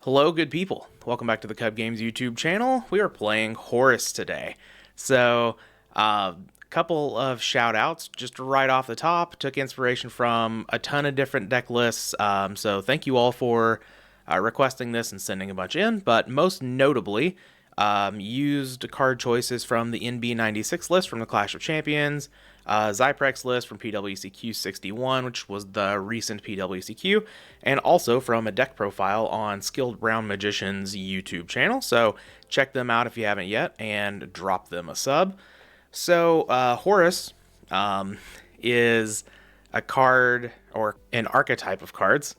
Hello, good people. Welcome back to the Kuhb Games YouTube channel. We are playing Horus today. So, a couple of shout outs just right off the top. Took inspiration from a ton of different deck lists. So, thank you all for requesting this and sending a bunch in. But most notably, used card choices from the NB96 list from the Clash of Champions, Zyprex list from PWCQ 61, which was the recent PWCQ, and also from a deck profile on Skilled Brown Magician's YouTube channel. So check them out if you haven't yet, and drop them a sub. So Horus is a card, or an archetype of cards,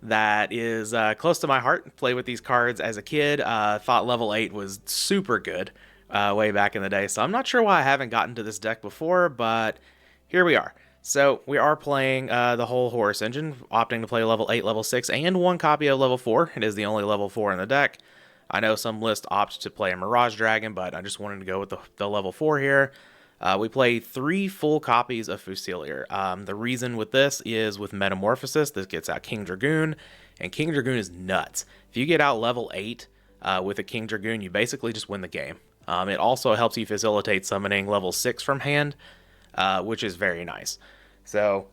that is close to my heart. Played with these cards as a kid. Thought level 8 was super good way back in the day. So I'm not sure why I haven't gotten to this deck before, but here we are. So we are playing the whole Horus engine, opting to play level 8, level 6, and one copy of level 4. It is the only level 4 in the deck. I know some lists opt to play a Mirage Dragon, but I just wanted to go with the level 4 here. We play 3 full copies of Fusilier. The reason with this is with Metamorphosis, this gets out King Dragoon, and King Dragoon is nuts. If you get out level 8 with a King Dragoon, you basically just win the game. It also helps you facilitate summoning level 6 from hand, which is very nice. So,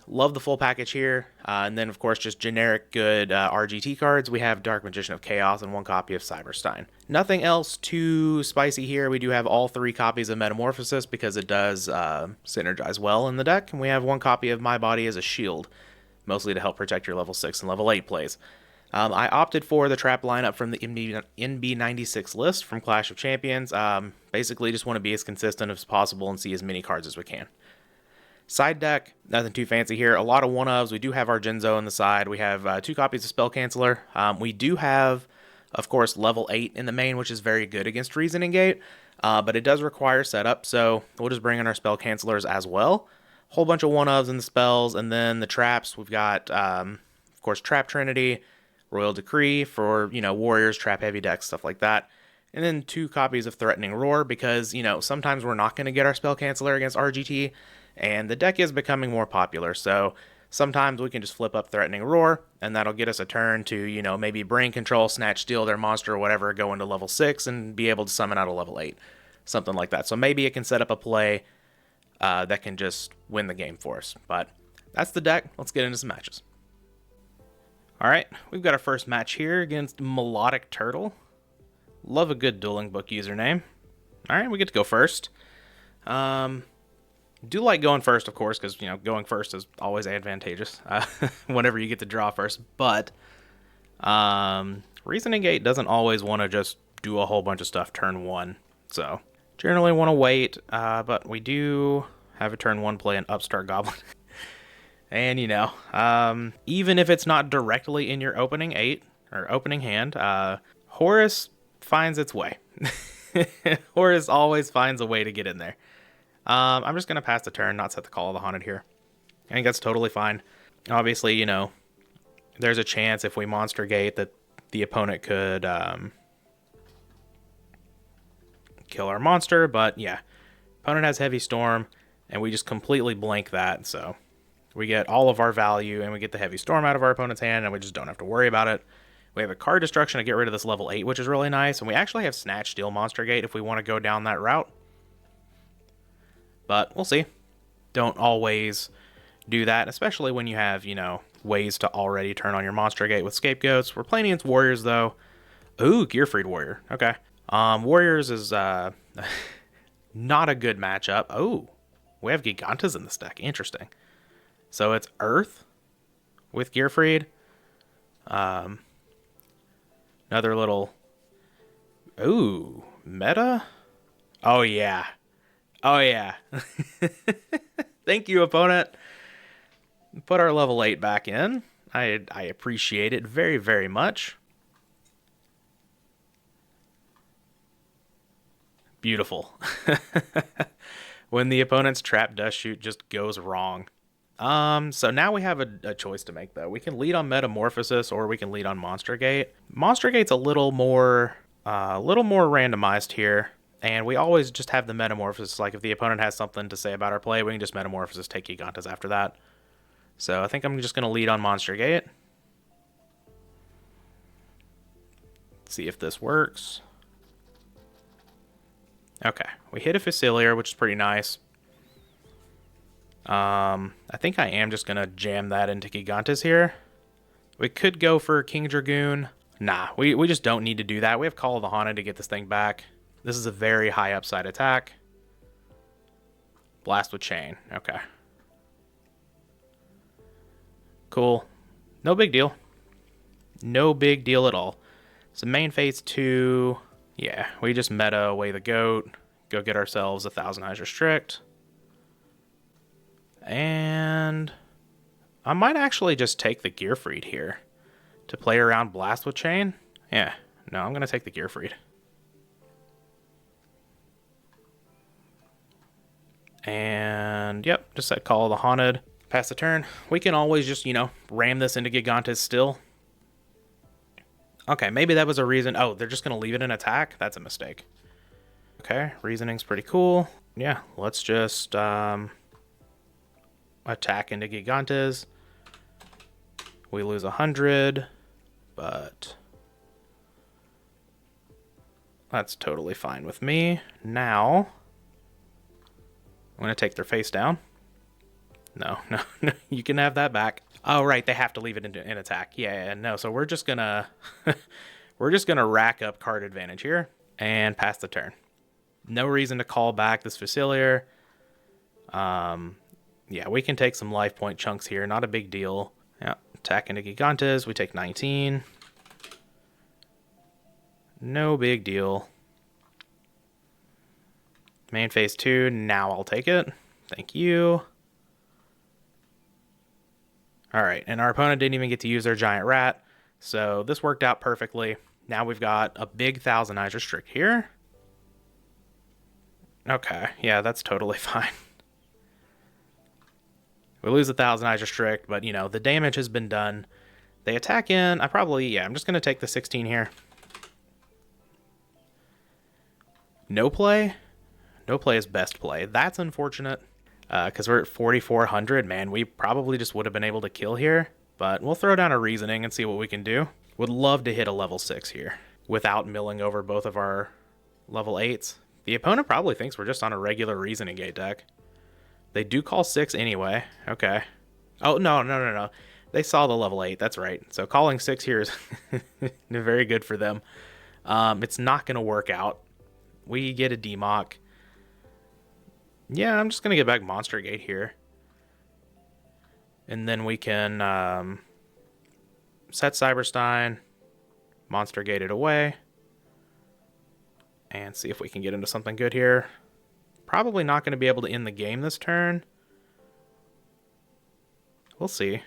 love the full package here. And then, of course, just generic good RGT cards. We have Dark Magician of Chaos and one copy of Cyberstein. Nothing else too spicy here. We do have all 3 copies of Metamorphosis because it does synergize well in the deck. And we have one copy of My Body as a shield, mostly to help protect your level 6 and level 8 plays. I opted for the trap lineup from the NB96 list from Clash of Champions. Basically, just want to be as consistent as possible and see as many cards as we can. Side deck, nothing too fancy here. A lot of one-ofs. We do have our Genzo on the side. We have 2 copies of Spell Canceller. We do have, of course, level 8 in the main, which is very good against Reasoning Gate. But it does require setup, so we'll just bring in our Spell Cancellors as well. Whole bunch of one-ofs in the spells, and then the traps. We've got, of course, Trap Trinity, Royal Decree for, warriors, trap heavy decks, stuff like that. And then 2 copies of Threatening Roar because, sometimes we're not going to get our Spell Canceller against RGT. And the deck is becoming more popular, so sometimes we can just flip up Threatening Roar, and that'll get us a turn to, maybe Brain Control, Snatch, Steal their monster or whatever, go into level 6, and be able to summon out a level 8. Something like that. So maybe it can set up a play that can just win the game for us. But that's the deck. Let's get into some matches. Alright, we've got our first match here against Melodic Turtle. Love a good Dueling Book username. Alright, we get to go first. Do like going first, of course, because, going first is always advantageous whenever you get to draw first. But Reasoning Gate doesn't always want to just do a whole bunch of stuff turn 1. So generally want to wait, but we do have a turn 1 play an Upstart Goblin. And, even if it's not directly in your opening 8 or opening hand, Horus finds its way. Horus always finds a way to get in there. I'm just going to pass the turn, not set the Call of the Haunted here. I think that's totally fine. Obviously, there's a chance if we Monster Gate that the opponent could kill our monster, but yeah. Opponent has Heavy Storm, and we just completely blank that, so we get all of our value, and we get the Heavy Storm out of our opponent's hand, and we just don't have to worry about it. We have a card destruction to get rid of this level 8, which is really nice, and we actually have Snatch, Steal, Monster Gate if we want to go down that route. But we'll see. Don't always do that, especially when you have, ways to already turn on your Monster Gate with Scapegoats. We're playing against Warriors, though. Ooh, Gearfried Warrior. Okay. Warriors is not a good matchup. Oh, we have Gigantas in this deck. Interesting. So it's Earth with Gearfried. Another little... Ooh, meta? Oh, yeah. Oh, yeah. Thank you, opponent. Put our level 8 back in. I appreciate it very, very much. Beautiful. When the opponent's trap dust shoot just goes wrong. So now we have a choice to make, though. We can lead on Metamorphosis or we can lead on Monster Gate. Monster Gate's a little more randomized here. And we always just have the Metamorphosis. Like, if the opponent has something to say about our play, we can just Metamorphosis, take Gigantas after that. So I think I'm just going to lead on Monster Gate. see if this works. Okay, we hit a Facilier, which is pretty nice. I think I am just going to jam that into Gigantes here. We could go for King Dragoon. Nah, we just don't need to do that. We have Call of the Haunted to get this thing back. This is a very high upside attack. Blast with Chain. Okay. Cool. No big deal. No big deal at all. So main phase 2. Yeah, we just meta away the goat. Go get ourselves a Thousand Eyes Restrict. And I might actually just take the Gearfried here to play around Blast with Chain. Yeah, no, I'm going to take the Gearfried. And, yep, just set Call of the Haunted. Pass the turn. We can always just, you know, ram this into Gigantes still. Okay, maybe that was a reason. Oh, they're just going to leave it in attack? That's a mistake. Okay, reasoning's pretty cool. Yeah, let's just attack into Gigantes. We lose 100, but that's totally fine with me. Now, I'm going to take their face down. No, you can have that back. Oh, right, they have to leave it in attack. Yeah, no, so we're just going to rack up card advantage here and pass the turn. No reason to call back this Facilier. Yeah, we can take some life point chunks here. Not a big deal. Yeah, attack into Gigantes. We take 19. No big deal. Main phase 2. Now I'll take it. Thank you. Alright, and our opponent didn't even get to use their giant rat. So this worked out perfectly. Now we've got a big Thousand Eyes Restrict here. Okay, yeah, that's totally fine. We lose a Thousand Eyes Restrict, but, you know, the damage has been done. They attack in. I'm just going to take the 16 here. No play? No play is best play. That's unfortunate, because we're at 4,400. Man, we probably just would have been able to kill here, but we'll throw down a Reasoning and see what we can do. Would love to hit a level 6 here without milling over both of our level 8s. The opponent probably thinks we're just on a regular Reasoning Gate deck. They do call 6 anyway. Okay. Oh, no. They saw the level 8. That's right. So calling 6 here is very good for them. It's not going to work out. We get a Demock. Yeah, I'm just going to get back Monster Gate here. And then we can set Cyberstein, Monster Gate it away, and see if we can get into something good here. Probably not going to be able to end the game this turn. We'll see.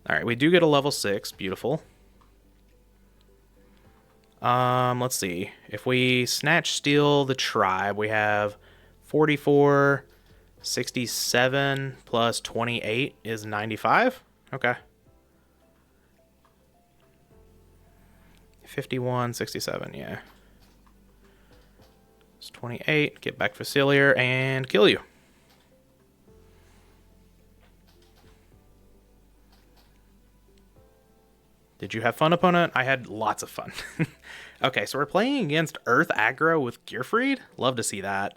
Alright, we do get a level 6. Beautiful. Let's see. If we snatch steal the tribe, we have 44, 67 plus 28 is 95. Okay. 51, 67, yeah. It's 28. Get back Facilier and kill you. Did you have fun, opponent? I had lots of fun. Okay, so we're playing against Earth aggro with Gearfried. Love to see that.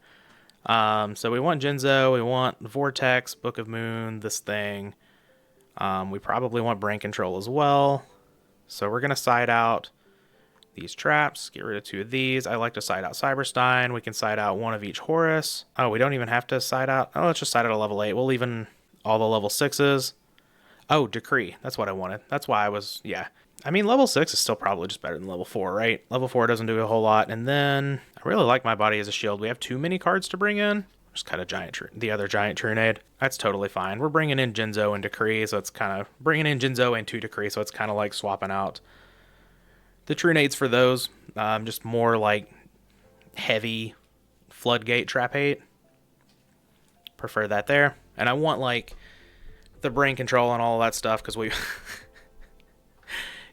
So we want Jinzo, we want Vortex, Book of Moon, this thing. We probably want Brain Control as well. So we're going to side out these traps, get rid of 2 of these. I like to side out Cyberstein. We can side out 1 of each Horus. Oh, we don't even have to side out. Oh, let's just side out a level 8. We'll even all the level 6s. Oh, Decree. That's what I wanted. That's why I was, yeah. I mean, level 6 is still probably just better than level 4, right? Level 4 doesn't do a whole lot. And then I really like my body as a shield. We have too many cards to bring in. Just cut a the other giant Trunade. That's totally fine. We're bringing in Jinzo and Decree, so it's kind of bringing in Jinzo and 2 Decree, so it's kind of like swapping out the Trunades for those. Just more like heavy Floodgate Trap Hate. Prefer that there. And I want like the Brain Control and all of that stuff because we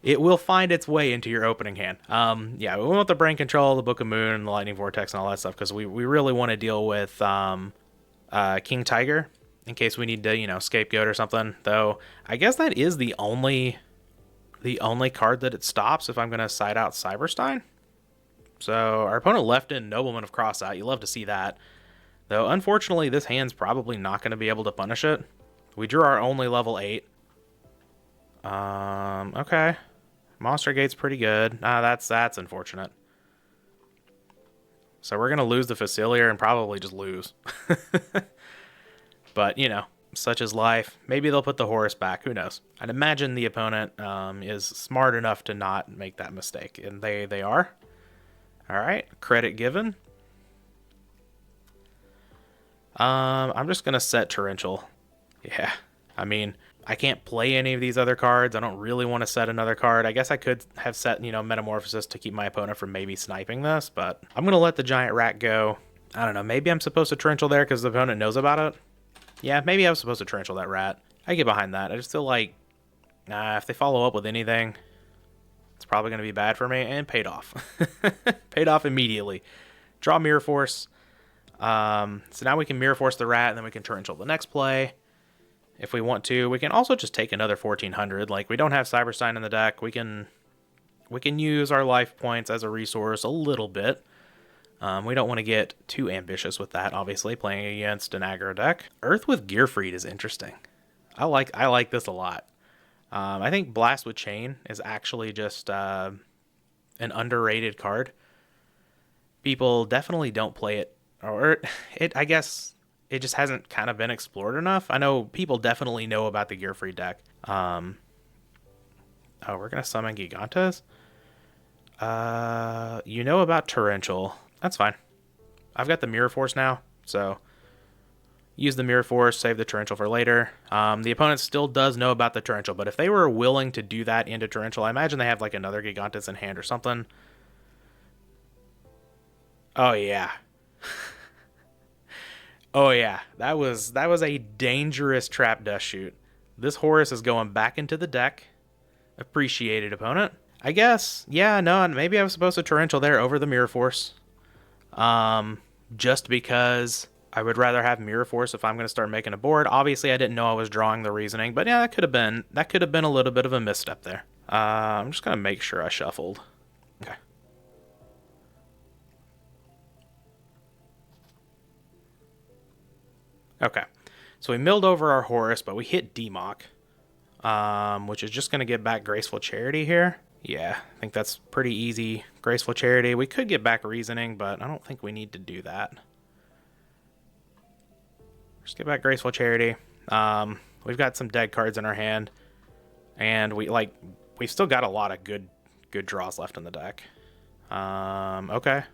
it will find its way into your opening hand. Yeah, we want the Brain Control, the Book of Moon, the Lightning Vortex, and all that stuff because we really want to deal with King Tiger in case we need to, you know, scapegoat or something. Though I guess that is the only the only card that it stops if I'm going to side out Cyberstein. So our opponent left in Nobleman of Crossout. You love to see that. Though, unfortunately, this hand's probably not going to be able to punish it. We drew our only level 8. Okay. Monster Gate's pretty good. That's unfortunate. So we're going to lose the Facilier and probably just lose. But, you know, such is life. Maybe they'll put the Horus back. Who knows? I'd imagine the opponent is smart enough to not make that mistake. And they are. All right. Credit given. I'm just going to set Torrential. Yeah. I mean, I can't play any of these other cards. I don't really want to set another card. I guess I could have set, you know, Metamorphosis to keep my opponent from maybe sniping this, but I'm going to let the Giant Rat go. I don't know. Maybe I'm supposed to Torrential there because the opponent knows about it. Yeah, maybe I was supposed to Torrential that Rat. I get behind that. I just feel like, if they follow up with anything, it's probably going to be bad for me, and paid off. Paid off immediately. Draw Mirror Force. So now we can Mirror Force the Rat, and then we can Torrential the next play. If we want to, we can also just take another 1400. Like, we don't have Cyberstein in the deck. We can use our life points as a resource a little bit. We don't want to get too ambitious with that, obviously, playing against an aggro deck. Earth with Gearfried is interesting. I like this a lot. I think Blast with Chain is actually just an underrated card. People definitely don't play it, or I guess it just hasn't kind of been explored enough. I know people definitely know about the Gearfried deck. Oh, we're gonna summon Gigantes. You know about Torrential. That's fine. I've got the Mirror Force now, so use the Mirror Force, save the Torrential for later. The opponent still does know about the Torrential, but if they were willing to do that into Torrential, I imagine they have like another Gigantes in hand or something. Oh yeah. Oh yeah, that was a dangerous trap dust shoot. This Horus is going back into the deck. Appreciated, opponent. I guess, yeah, no, maybe I was supposed to Torrential there over the Mirror Force. Just because I would rather have Mirror Force if I'm going to start making a board. Obviously, I didn't know I was drawing the reasoning, but yeah, that could have been a little bit of a misstep there. I'm just going to make sure I shuffled. Okay. Okay. So we milled over our Horus, but we hit Demock, which is just going to get back Graceful Charity here. Yeah, I think that's pretty easy. Graceful Charity. We could get back Reasoning, but I don't think we need to do that. Just get back Graceful Charity. We've got some dead cards in our hand, and we've still got a lot of good draws left in the deck. Okay.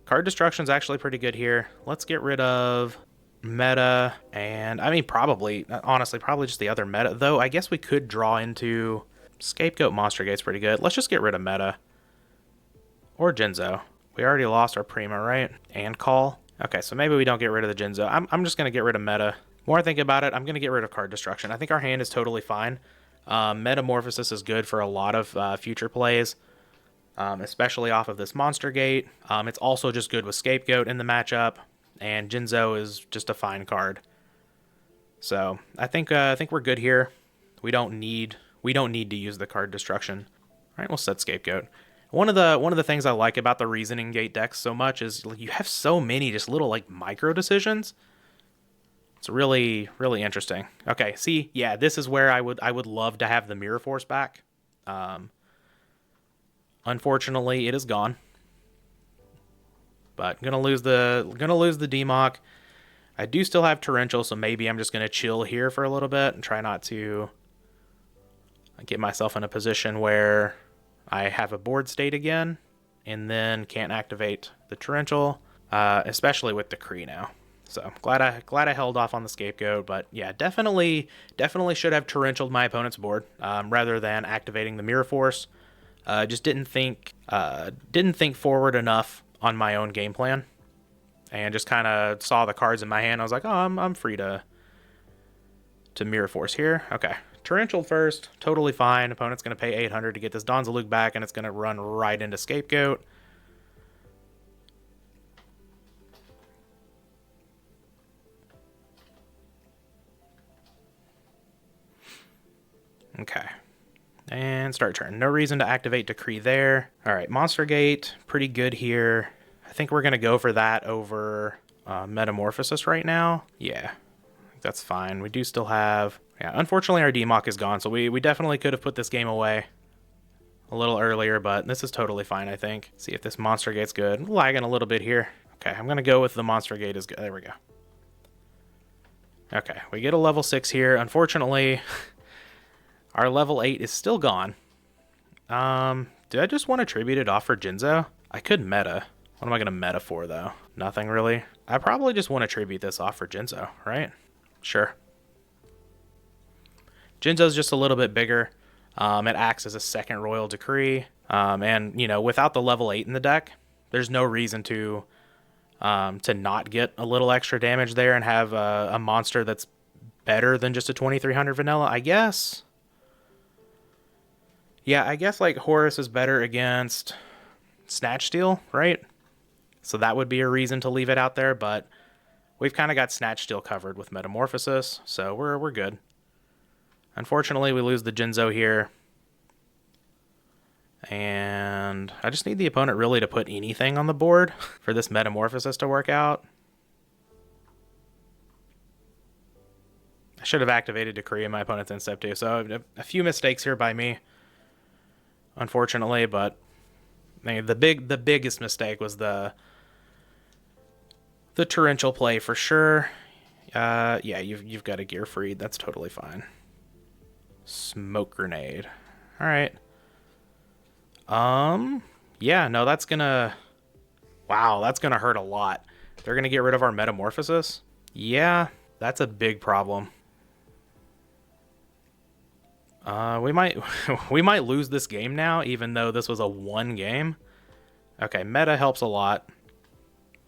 Card Destruction's actually pretty good here. Let's get rid of Meta, and I mean honestly probably just the other Meta, though I guess we could draw into Scapegoat. Monster Gate's pretty good. Let's just get rid of Meta. Or Jinzo. We already lost our Prima, right? And Call. Okay, so maybe we don't get rid of the Jinzo. I'm just going to get rid of Meta. More I think about it, I'm going to get rid of Card Destruction. I think our hand is totally fine. Metamorphosis is good for a lot of future plays, especially off of this Monster Gate. It's also just good with Scapegoat in the matchup, and Jinzo is just a fine card. So I think we're good here. We don't need to use the Card Destruction. All right, we'll set Scapegoat. One of the things I like about the Reasoning Gate decks so much is you have so many just little like micro decisions. It's really, really interesting. Okay, see, yeah, this is where I would love to have the Mirror Force back. Unfortunately, it is gone. But gonna lose the Demock. I do still have Torrential, so maybe I'm just gonna chill here for a little bit and try not to get myself in a position where I have a board state again, and then can't activate the Torrential, especially with Decree now. So glad I held off on the Scapegoat, but yeah, definitely should have Torrentialed my opponent's board rather than activating the Mirror Force. Just didn't think forward enough on my own game plan, and just kind of saw the cards in my hand. I was like, oh, I'm free to Mirror Force here. Okay. Torrential first, totally fine. Opponent's going to pay 800 to get this Donzaluk back, and it's going to run right into Scapegoat. Okay. And start turn. No reason to activate Decree there. All right, Monster Gate, pretty good here. I think we're going to go for that over Metamorphosis right now. Yeah, that's fine. We do still have... Yeah, unfortunately our DMOC is gone, so we definitely could have put this game away a little earlier, but this is totally fine, I think. See if this Monster Gate's good. I'm lagging a little bit here. Okay, I'm going to go with the Monster Gate is good. There we go. Okay, we get a level 6 here. Unfortunately, our level 8 is still gone. Do I just want to tribute it off for Jinzo? I could meta. What am I going to meta for, though? Nothing, really. I probably just want to tribute this off for Jinzo, right? Sure. Jinzo's just a little bit bigger. It acts as a second Royal Decree. And, you know, without the level 8 in the deck, there's no reason to not get a little extra damage there and have a monster that's better than just a 2300 vanilla, I guess. Yeah, I guess, like, Horus is better against Snatch Steal, right? So that would be a reason to leave it out there, but we've kind of got Snatch Steal covered with Metamorphosis, so we're good. Unfortunately, we lose the Jinzo here. And I just need the opponent really to put anything on the board for this Metamorphosis to work out. I should have activated Decree in my opponent's end step too, so a few mistakes here by me, unfortunately, but the biggest mistake was the torrential play for sure. Yeah, you've got a Gearfried. That's totally fine. Smoke Grenade. All right. Yeah, no, that's gonna... Wow, that's gonna hurt a lot. They're gonna get rid of our Metamorphosis? Yeah, that's a big problem. We might lose this game now, even though this was a 1 game. Okay, meta helps a lot.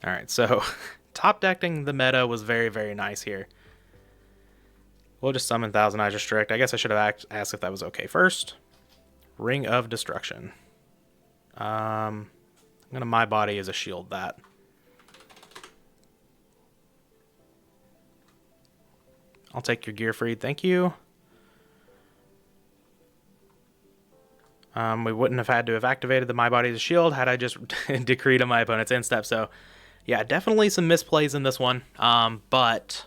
All right, so top decking the meta was very, very nice here. We'll just summon Thousand Eyes Restrict. I guess I should have asked if that was okay first. Ring of Destruction. I'm gonna My Body as a shield that. I'll take your Gearfried, thank you. We wouldn't have had to have activated the My Body as a shield had I just decreed on my opponent's end step. So, yeah, definitely some misplays in this one. But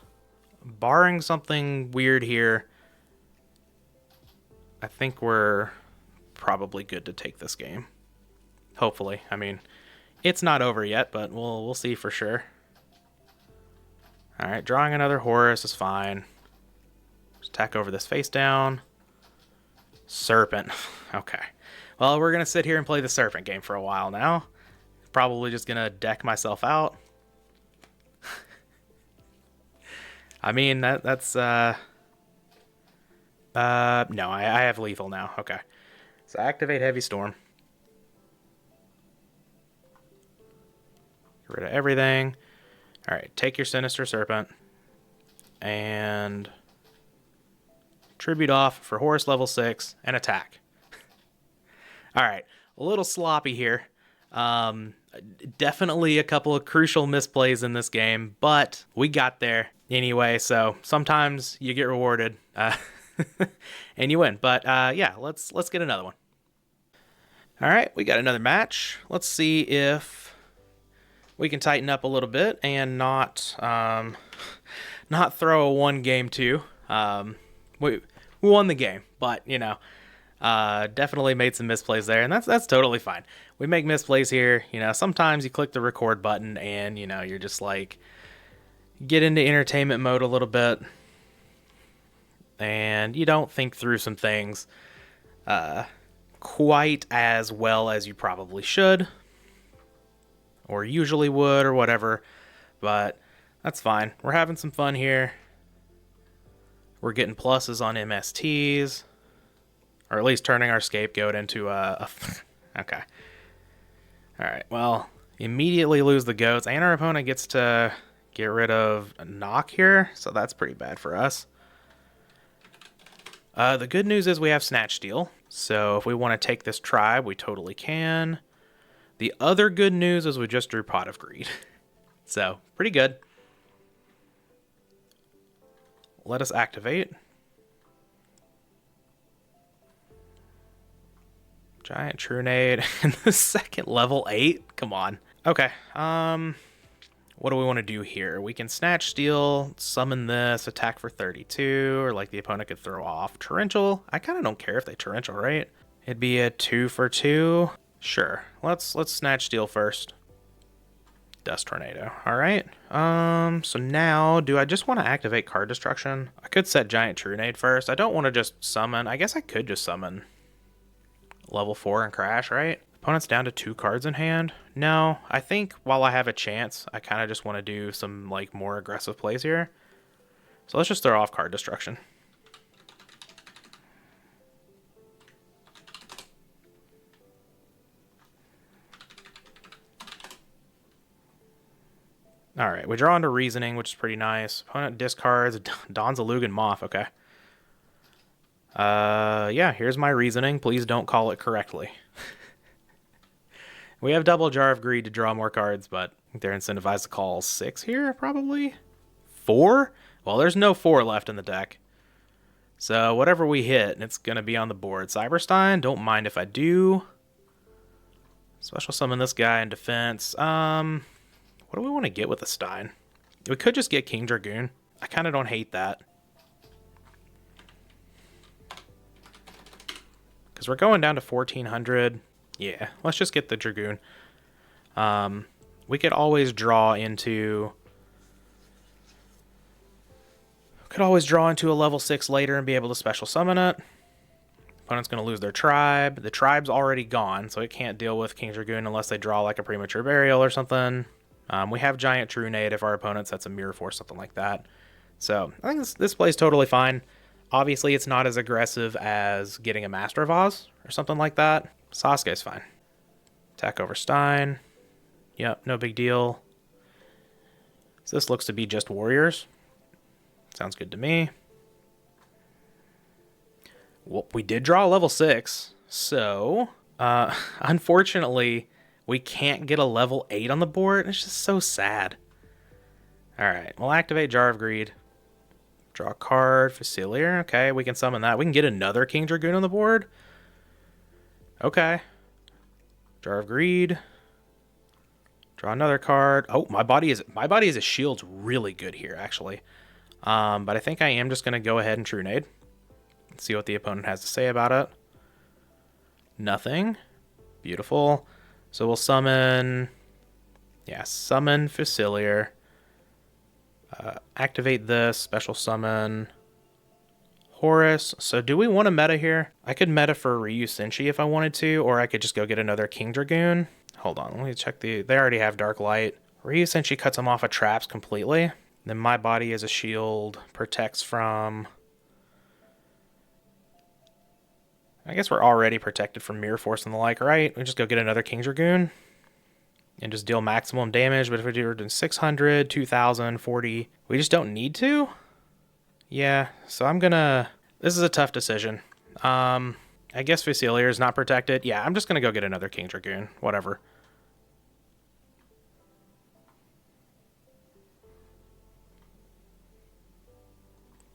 barring something weird here, I think we're probably good to take this game. Hopefully. I mean, it's not over yet, but we'll see for sure. All right, drawing another Horus is fine. Just attack over this face down. Serpent. Okay. Well, we're going to sit here and play the Serpent game for a while now. Probably just going to deck myself out. I mean, that's... No, I have lethal now. Okay. So activate Heavy Storm. Get rid of everything. Alright, take your Sinister Serpent. And... tribute off for Horus level 6 and attack. Alright, a little sloppy here. Definitely a couple of crucial misplays in this game, but we got there anyway, so sometimes you get rewarded and you win. But yeah, let's get another one. Alright, we got another match. Let's see if we can tighten up a little bit and not throw a 1-game 2. We won the game, but you know, definitely made some misplays there, and that's totally fine. We make misplays here. You know, sometimes you click the record button and you know you're just like get into entertainment mode a little bit, and you don't think through some things quite as well as you probably should or usually would or whatever. But that's fine. We're having some fun here. We're getting pluses on MSTs, or at least turning our scapegoat into a okay. All right, well, immediately lose the goats, and our opponent gets to get rid of a knock here, so that's pretty bad for us. The good news is we have Snatch Steal, so if we want to take this tribe, we totally can. The other good news is we just drew Pot of Greed, so pretty good. Let us activate. Giant Trunade in the second level 8? Come on. Okay, what do we want to do here? We can Snatch Steal, summon this, attack for 32, or like the opponent could throw off Torrential. I kind of don't care if they Torrential, right? It'd be a 2 for 2. Sure, let's Snatch Steal first. Dust Tornado. All right. So now, do I just want to activate card destruction? I could set Giant Trunade first. I don't want to just summon. I guess I could just summon level 4 and crash, right? Opponent's down to 2 cards in hand. No, I think while I have a chance, I kind of just want to do some like more aggressive plays here. So let's just throw off card destruction. All right, we draw into Reasoning, which is pretty nice. Opponent discards Don's a Lugan Moth. Okay. Yeah, here's my Reasoning. Please don't call it correctly. We have double Jar of Greed to draw more cards, but they're incentivized to call 6 here, probably? 4? Well, there's no 4 left in the deck. So whatever we hit, it's going to be on the board. Cyberstein, don't mind if I do. Special summon this guy in defense. What do we want to get with the Stein? We could just get King Dragoon. I kind of don't hate that. Because we're going down to 1400. Yeah, let's just get the Dragoon. We could always draw into... Could always draw into a level 6 later and be able to special summon it. Opponent's going to lose their tribe. The tribe's already gone, so it can't deal with King Dragoon unless they draw like a premature burial or something. We have Giant Trunade if our opponent sets a Mirror Force, something like that. So I think this plays totally fine. Obviously, it's not as aggressive as getting a Master of Oz or something like that. Sasuke's fine. Attack over Stein. Yep, no big deal. So this looks to be just warriors. Sounds good to me. Well, we did draw a level 6, so unfortunately, we can't get a level 8 on the board. It's just so sad. All right, we'll activate Jar of Greed. Draw a card, Facilier. Okay, we can summon that. We can get another King Dragoon on the board. Okay. Jar of Greed. Draw another card. Oh, my body is a shield's really good here, actually. But I think I am just gonna go ahead and Trunade. See what the opponent has to say about it. Nothing. Beautiful. So we'll summon... Yeah, summon Facilier. Activate this. Special summon Horus. So do we want to meta here? I could meta for Ryu Senshi if I wanted to, or I could just go get another King Dragoon. Hold on, let me check the... They already have Dark Light. Ryu Senshi cuts them off of traps completely. Then my body as a shield protects from... I guess we're already protected from Mirror Force and the like, right? We just go get another King Dragoon and just deal maximum damage. But if we're doing 600, 2000, 40, we just don't need to. Yeah, so I'm gonna... This is a tough decision. I guess Facilier is not protected. Yeah, I'm just gonna go get another King Dragoon. Whatever.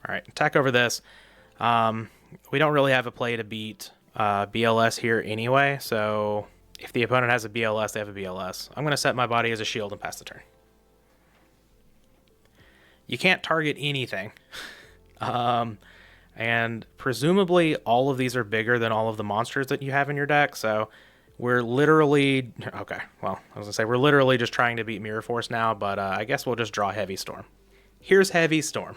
All right, attack over this. We don't really have a play to beat BLS here anyway, so if the opponent has a BLS, they have a BLS. I'm going to set my body as a shield and pass the turn. You can't target anything. And presumably all of these are bigger than all of the monsters that you have in your deck, so we're literally... Okay, well, I was going to say we're literally just trying to beat Mirror Force now, but I guess we'll just draw Heavy Storm. Here's Heavy Storm.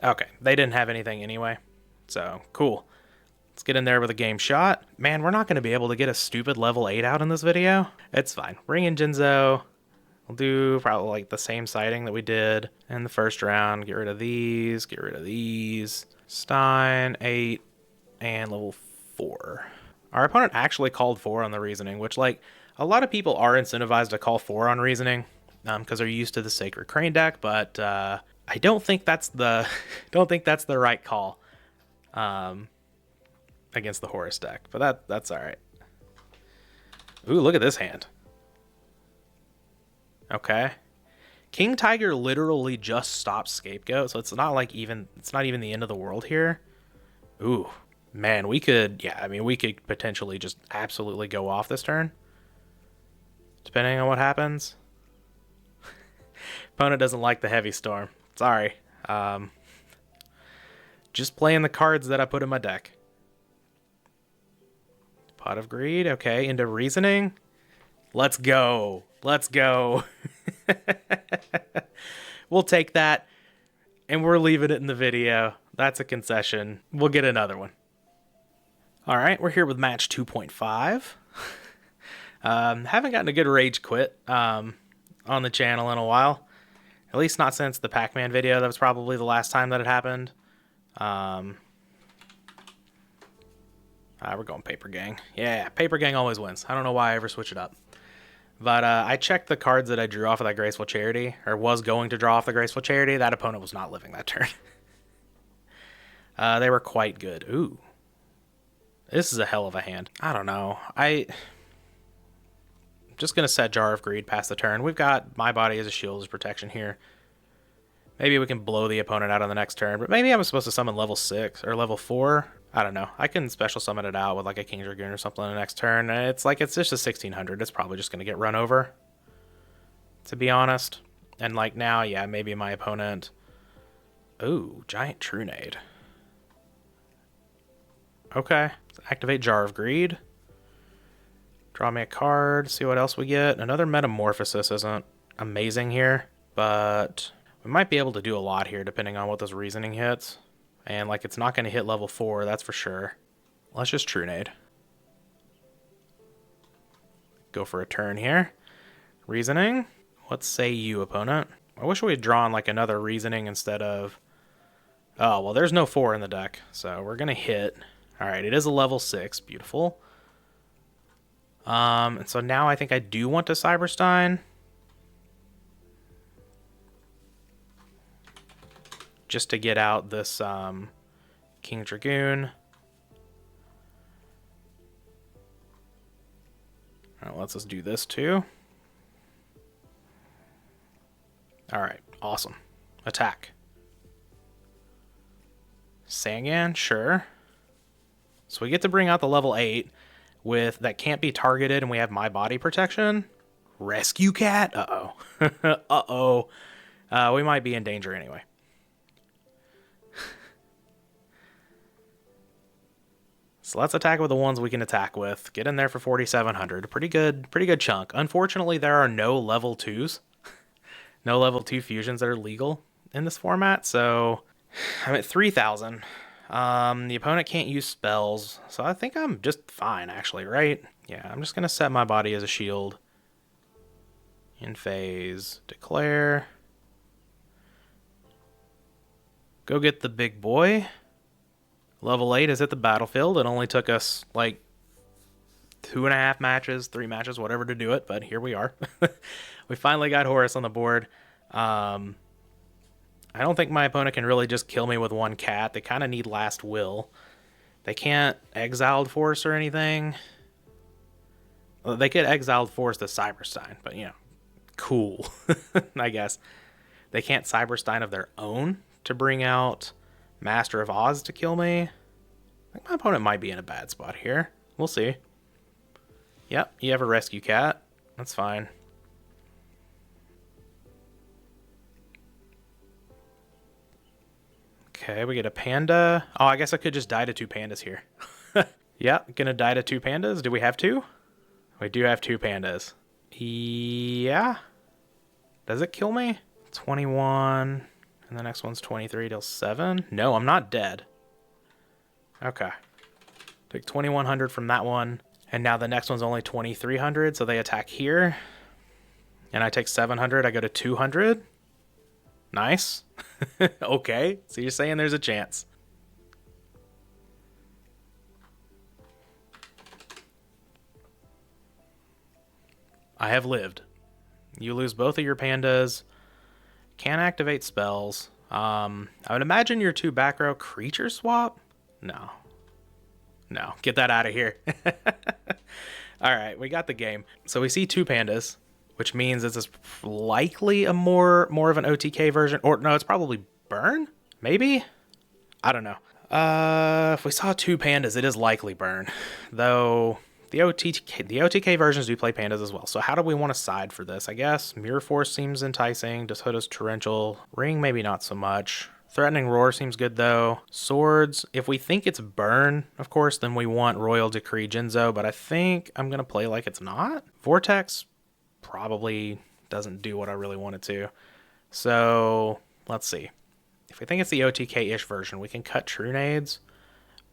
Okay, they didn't have anything anyway, so cool. Let's get in there with a game shot. Man, we're not going to be able to get a stupid level 8 out in this video. It's fine. Ring in Jinzo. We'll do probably like the same sighting that we did in the first round. Get rid of these, get rid of these. Stein, 8, and level 4. Our opponent actually called 4 on the Reasoning, which, like, a lot of people are incentivized to call 4 on Reasoning because they're used to the Sacred Crane deck, but... I don't think that's the right call against the Horus deck, but that's all right. Ooh, look at this hand. Okay, King Tiger literally just stops Scapegoat, so it's not even the end of the world here. Ooh, man, we could, yeah, I mean, we could potentially just absolutely go off this turn, depending on what happens. Opponent doesn't like the Heavy Storm. Sorry. Just playing the cards that I put in my deck. Pot of Greed, okay, into Reasoning. Let's go. Let's go. We'll take that, and we're leaving it in the video. That's a concession. We'll get another one. All right, we're here with match 2.5. Haven't gotten a good rage quit on the channel in a while. At least not since the Pac-Man video. That was probably the last time that it happened. We're going Paper Gang. Yeah, Paper Gang always wins. I don't know why I ever switch it up. But I checked the cards that I drew off of that Graceful Charity, or was going to draw off the Graceful Charity. That opponent was not living that turn. They were quite good. Ooh. This is a hell of a hand. I don't know. I'm just going to set Jar of Greed past the turn. We've got my body as a shield as protection here. Maybe we can blow the opponent out on the next turn, but maybe I'm supposed to summon level 6 or level 4. I don't know. I can special summon it out with like a King Dragoon or something on the next turn. It's just a 1600. It's probably just going to get run over, to be honest. And like now, yeah, maybe my opponent... Ooh, Giant Trunade. Okay. Activate Jar of Greed. Draw me a card. See what else we get. Another Metamorphosis isn't amazing here, but we might be able to do a lot here depending on what this Reasoning hits. And like it's not going to hit level 4, that's for sure. Let's just Trunade. Go for a turn here. Reasoning. What say you, opponent? I wish we had drawn like another Reasoning instead of... Oh, well, there's no 4 in the deck, so we're going to hit. All right, it is a level 6. Beautiful. And so now I think I do want to Cyberstein. Just to get out this King Dragoon. All right, let's just do this too. All right, awesome. Attack. Sangan, sure. So we get to bring out the level 8 with that can't be targeted, and we have my body protection. Rescue Cat? Uh-oh. Uh-oh. We might be in danger anyway. So let's attack with the ones we can attack with. Get in there for 4,700. Pretty good chunk. Unfortunately, there are no level 2s. No level 2 fusions that are legal in this format, so I'm at 3,000. The opponent can't use spells, so I think I'm just fine, actually, right? Yeah, I'm just going to set my body as a shield. In phase. Declare. Go get the big boy. Level 8 is at the battlefield. It only took us like 2.5 matches, 3 matches, whatever to do it, but here we are. We finally got Horus on the board. I don't think my opponent can really just kill me with one cat. They kind of need Last Will. They can't Exiled Force or anything. Well, they could Exiled Force the Cyberstein, but you know, cool, I guess. They can't Cyberstein of their own to bring out Master of Oz to kill me. I think my opponent might be in a bad spot here. We'll see. Yep, you have a Rescue Cat. That's fine. Okay, we get a panda. Oh, I guess I could just die to 2 pandas here. Yeah, gonna die to 2 pandas. Do we have 2? We do have 2 pandas. Yeah. Does it kill me? 21... And the next one's 23 till 7. No, I'm not dead. Okay. Take 2,100 from that one. And now the next one's only 2,300, so they attack here. And I take 700, I go to 200. Nice. Okay, so you're saying there's a chance. I have lived. You lose both of your pandas. Can't activate spells. I would imagine your 2 back row creature swap? No. No, get that out of here. All right, we got the game. So we see 2 pandas. which means this is likely a more of an OTK version. Or no, it's probably burn? Maybe? I don't know. If we saw 2 pandas, it is likely burn. Though the OTK versions do play pandas as well. So how do we want to side for this? I guess Mirror Force seems enticing. Deshoda's Torrential. Ring, maybe not so much. Threatening Roar seems good though. Swords, if we think it's burn, of course, then we want Royal Decree Jinzo, but I think I'm going to play like it's not. Vortex probably doesn't do what I really want it to. So let's see. If we think it's the OTK-ish version, we can cut True Nades,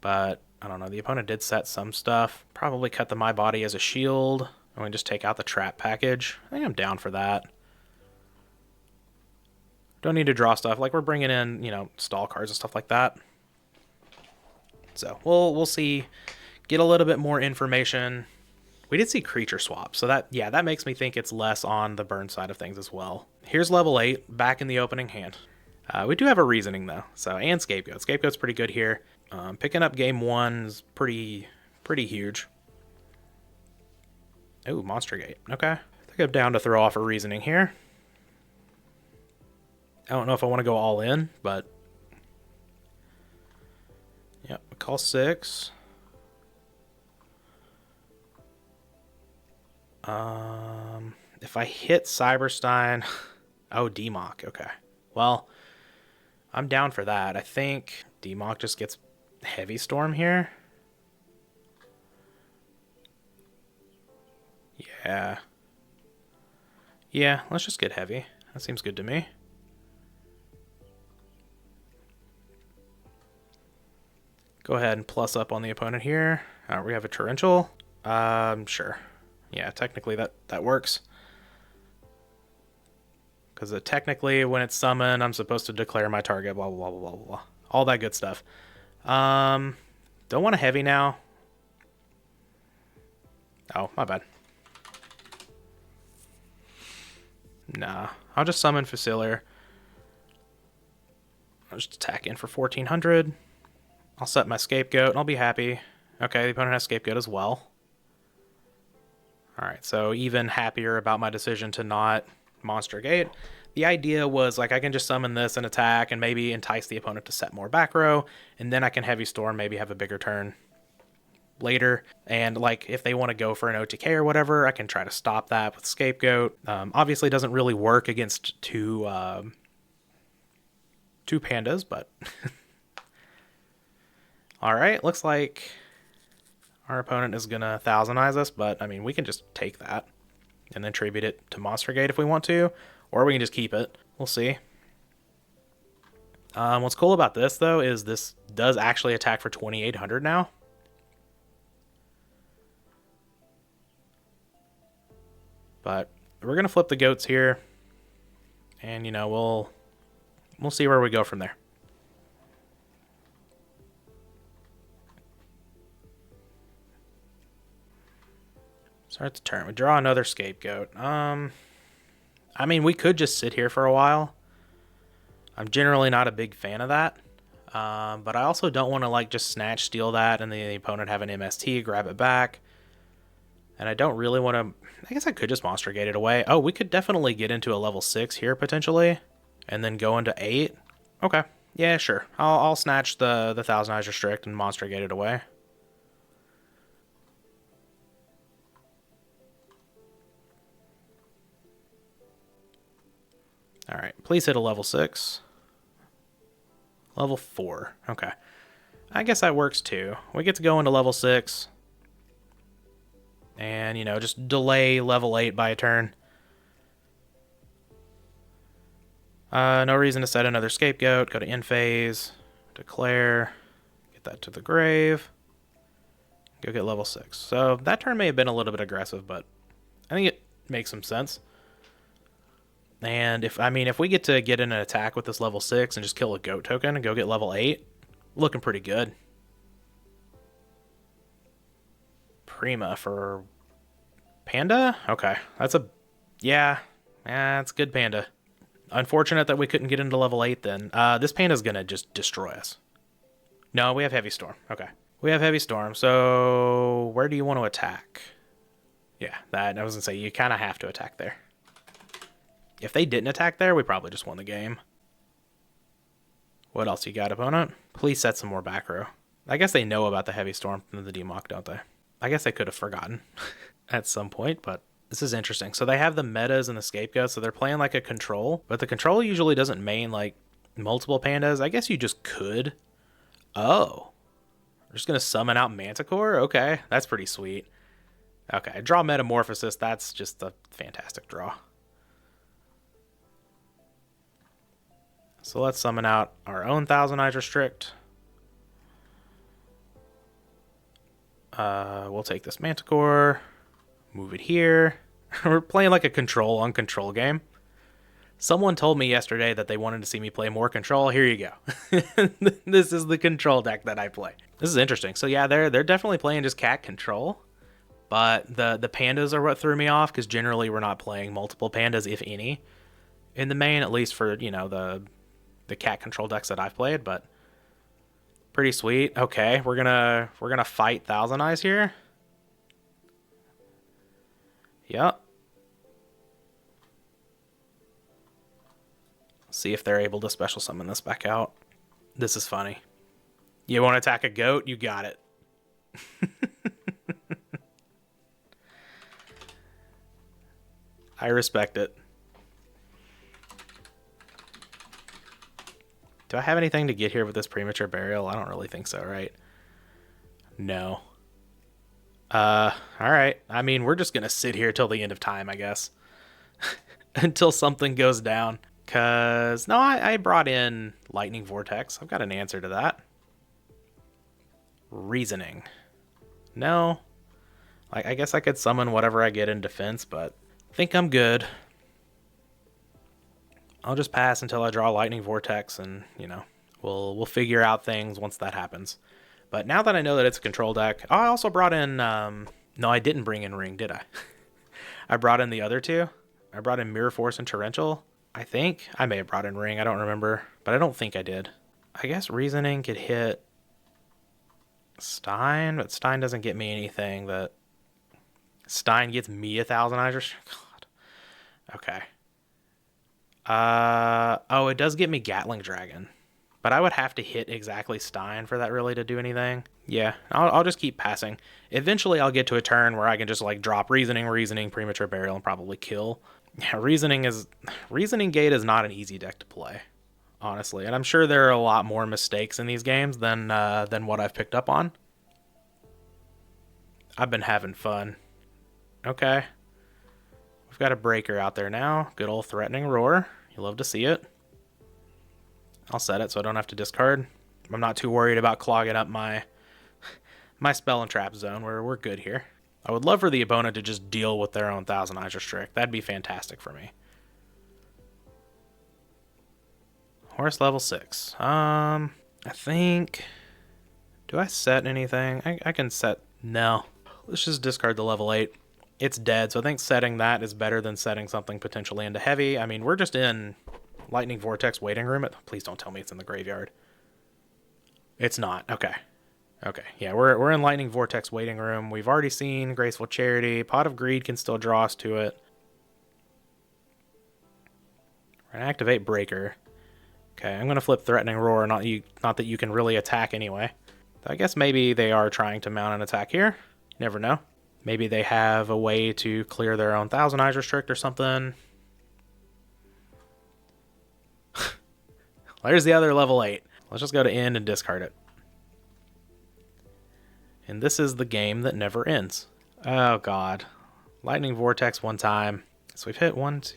but I don't know. The opponent did set some stuff. Probably cut the My Body as a shield, and we just take out the trap package. I think I'm down for that. Don't need to draw stuff. Like, we're bringing in, you know, stall cards and stuff like that. So we'll see. Get a little bit more information. We did see creature swap, so that makes me think it's less on the burn side of things as well. Here's level 8, back in the opening hand. We do have a reasoning though, so, and Scapegoat. Scapegoat's pretty good here. Picking up game 1 is pretty huge. Oh, Monster Gate. Okay. I think I'm down to throw off a reasoning here. I don't know if I want to go all in, but yep, we call 6. If I hit Cyberstein, oh, Demock. Okay. Well, I'm down for that. I think Demock just gets Heavy Storm here. Yeah. Yeah, let's just get Heavy. That seems good to me. Go ahead and plus up on the opponent here. We have a Torrential. Sure. Yeah, technically that works. Because technically when it's summoned, I'm supposed to declare my target, blah, blah, blah, blah, blah. All that good stuff. Don't want a Heavy now. Oh, my bad. Nah, I'll just summon Facilier. I'll just attack in for 1400. I'll set my Scapegoat and I'll be happy. Okay, the opponent has Scapegoat as well. Alright, so even happier about my decision to not Monster Gate. The idea was, like, I can just summon this and attack and maybe entice the opponent to set more back row, and then I can Heavy Storm, maybe have a bigger turn later. And, like, if they want to go for an OTK or whatever, I can try to stop that with Scapegoat. Obviously, it doesn't really work against two pandas, but... Alright, looks like our opponent is going to Thousand-Eyes us, but, I mean, we can just take that and then tribute it to Monster Gate if we want to, or we can just keep it. We'll see. What's cool about this, though, is this does actually attack for 2800 now. But we're going to flip the goats here, and, you know, we'll see where we go from there. Start the turn. We draw another Scapegoat. I mean, we could just sit here for a while. I'm generally not a big fan of that. But I also don't want to, like, just snatch steal that and the opponent have an MST, grab it back. And I don't really want to... I guess I could just Monster Gate it away. Oh, we could definitely get into a level 6 here, potentially. And then go into 8. Okay. Yeah, sure. I'll snatch the Thousand Eyes Restrict and Monster Gate it away. Alright, please hit a level 6. Level 4. Okay. I guess that works too. We get to go into level 6. And, you know, just delay level 8 by a turn. No reason to set another Scapegoat. Go to end phase. Declare. Get that to the grave. Go get level 6. So that turn may have been a little bit aggressive, but I think it makes some sense. And if we get to get in an attack with this level 6 and just kill a goat token and go get level 8, looking pretty good. Prima for Panda? Okay. That's good Panda. Unfortunate that we couldn't get into level 8 then. This Panda's gonna just destroy us. No, we have Heavy Storm. Okay. We have Heavy Storm, so where do you want to attack? Yeah, I was gonna say, you kind of have to attack there. If they didn't attack there, we probably just won the game. What else you got, opponent? Please set some more back row. I guess they know about the heavy storm from the Demok, don't they? I guess they could have forgotten at some point, but this is interesting. So they have the metas and the scapegoats, so they're playing like a control, but the control usually doesn't main like multiple pandas. I guess you just could. Oh. We're just going to summon out Manticore? Okay, that's pretty sweet. Okay, draw Metamorphosis. That's just a fantastic draw. So let's summon out our own Thousand Eyes Restrict. We'll take this Manticore, move it here. We're playing like a control on control game. Someone told me yesterday that they wanted to see me play more control. Here you go. This is the control deck that I play. This is interesting. So yeah, they're definitely playing just cat control, but the pandas are what threw me off, because generally we're not playing multiple pandas, if any, in the main, at least for, you know, the cat control decks that I've played. But pretty sweet. Okay, we're gonna fight Thousand Eyes here. Yep. See if they're able to special summon this back out. This is funny. You want to attack a goat? You got it. I respect it. Do I have anything to get here with this premature burial? I don't really think so, right? No. Alright. I mean, we're just gonna sit here till the end of time, I guess. Until something goes down. Because, no, I brought in Lightning Vortex. I've got an answer to that. Reasoning. No. I guess I could summon whatever I get in defense, but I think I'm good. I'll just pass until I draw Lightning Vortex, and, you know, we'll figure out things once that happens. But now that I know that it's a control deck, oh, I also brought in, no, I didn't bring in Ring, did I? I brought in the other two. I brought in Mirror Force and Torrential. I think I may have brought in Ring. I don't remember, but I don't think I did. I guess Reasoning could hit Stein, but Stein doesn't get me anything that Stein gets me a Thousand Eyes. God. Okay. Oh, it does get me Gatling Dragon, but I would have to hit exactly Stein for that really to do anything. Yeah, I'll just keep passing. Eventually I'll get to a turn where I can just like drop Reasoning, Premature Burial, and probably kill. Yeah, Reasoning Gate is not an easy deck to play, honestly, and I'm sure there are a lot more mistakes in these games than what I've picked up on. I've been having fun. Okay. We've got a Breaker out there now. Good old Threatening Roar. You love to see it. I'll set it so I don't have to discard. I'm not too worried about clogging up my spell and trap zone. We're good here. I would love for the opponent to just deal with their own Thousand Eyes Restrict. That'd be fantastic for me. Horus level 6. I think... Do I set anything? I can set... No. Let's just discard the level 8. It's dead, so I think setting that is better than setting something potentially into heavy. I mean, we're just in Lightning Vortex waiting room. Please don't tell me it's in the graveyard. It's not. Okay. Okay. Yeah, we're in Lightning Vortex waiting room. We've already seen Graceful Charity. Pot of Greed can still draw us to it. We're going to activate Breaker. Okay, I'm going to flip Threatening Roar. Not that you can really attack anyway. I guess maybe they are trying to mount an attack here. You never know. Maybe they have a way to clear their own Thousand Eyes Restrict or something. There's the other level 8. Let's just go to end and discard it. And this is the game that never ends. Oh, God. Lightning Vortex one time. So we've hit 1, 2...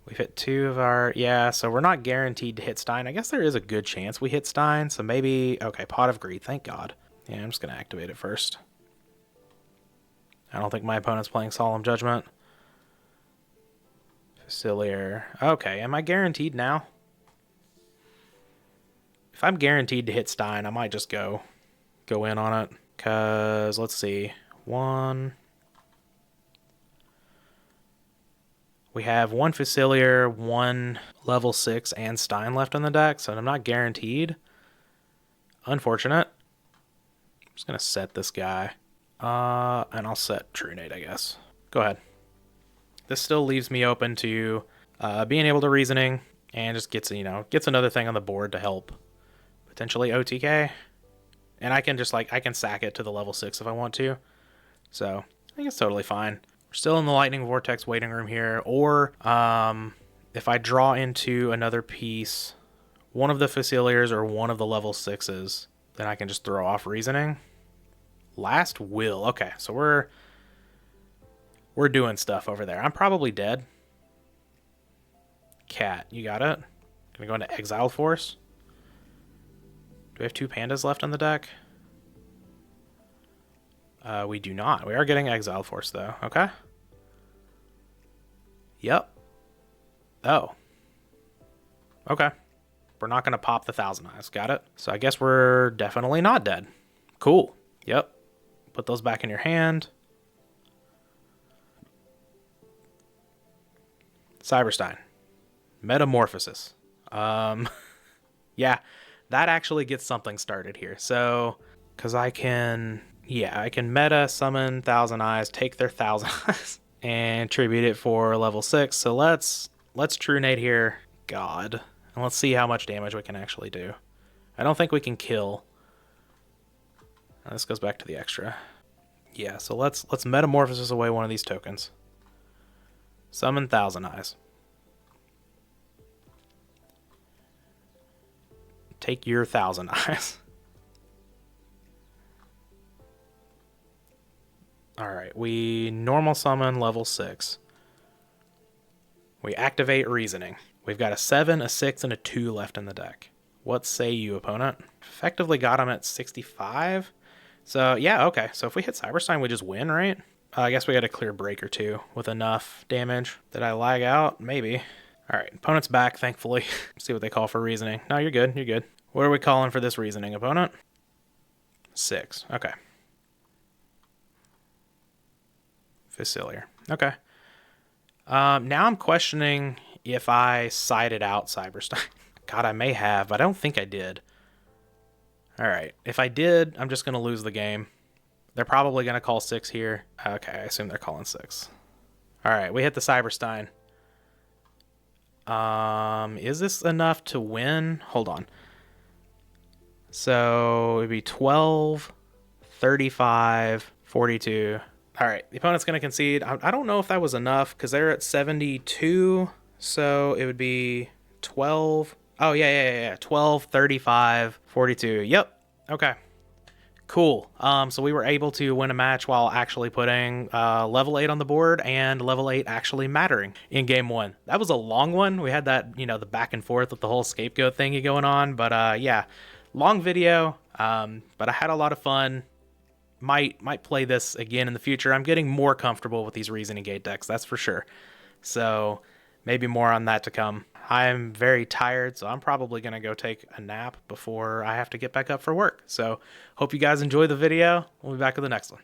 We've hit 2 of our... Yeah, so we're not guaranteed to hit Stein. I guess there is a good chance we hit Stein, so maybe... Okay, Pot of Greed, thank God. Yeah, I'm just going to activate it first. I don't think my opponent's playing Solemn Judgment. Facilier. Okay, am I guaranteed now? If I'm guaranteed to hit Stein, I might just go in on it. Because, let's see. 1... We have 1 Facilier, 1 level 6, and Stein left on the deck, so I'm not guaranteed. Unfortunate. I'm just going to set this guy. And I'll set True Nade, I guess. Go ahead. this still leaves me open to being able to reasoning and just gets another thing on the board to help potentially OTK. And I can just I can sack it to the level 6 if I want to. So I think it's totally fine. We're still in the Lightning Vortex waiting room here. Or if I draw into another piece, one of the Faciliers or one of the level 6s, then I can just throw off reasoning. Last will. Okay, so we're doing stuff over there. I'm probably dead. Cat, you got it? Gonna go into Exile Force. Do we have 2 pandas left on the deck? We do not. We are getting Exile Force, though. Okay. Yep. Oh. Okay. We're not going to pop the Thousand Eyes. Got it. So I guess we're definitely not dead. Cool. Yep. Put those back in your hand. Cyberstein. Metamorphosis. Yeah. That actually gets something started here. So, because I can meta summon Thousand Eyes, take their Thousand Eyes, and tribute it for level 6. So let's True Nade here. God. And let's see how much damage we can actually do. I don't think we can kill. This goes back to the extra. Yeah, so let's Metamorphosis away one of these tokens. Summon Thousand Eyes. Take your Thousand Eyes. Alright, we normal summon level 6. We activate Reasoning. We've got a 7, a 6, and a 2 left in the deck. What say you, opponent? Effectively got him at 65. So, yeah, okay. So if we hit Cyberstein, we just win, right? I guess we got to clear Break or 2 with enough damage. Did I lag out? Maybe. Alright, opponent's back, thankfully. See what they call for Reasoning. No, you're good, you're good. What are we calling for this Reasoning, opponent? 6. Okay. Facilier. Okay. Now I'm questioning if I sided out Cyberstein. God, I may have, but I don't think I did. Alright. If I did, I'm just going to lose the game. They're probably going to call 6 here. Okay, I assume they're calling 6. Alright, we hit the Cyberstein. Is this enough to win? Hold on. So it'd be 12, 35, 42. All right, the opponent's going to concede. I don't know if that was enough because they're at 72. So it would be 12. Oh, yeah. 12, 35, 42. Yep. Okay. Cool. So we were able to win a match while actually putting level 8 on the board and level 8 actually mattering in game 1. That was a long one. We had that, the back and forth with the whole scapegoat thingy going on. But yeah, long video. But I had a lot of fun. Might play this again in the future. I'm getting more comfortable with these Reasoning Gate decks, that's for sure. So maybe more on that to come. I'm very tired, so I'm probably going to go take a nap before I have to get back up for work. So hope you guys enjoy the video. We'll be back with the next one.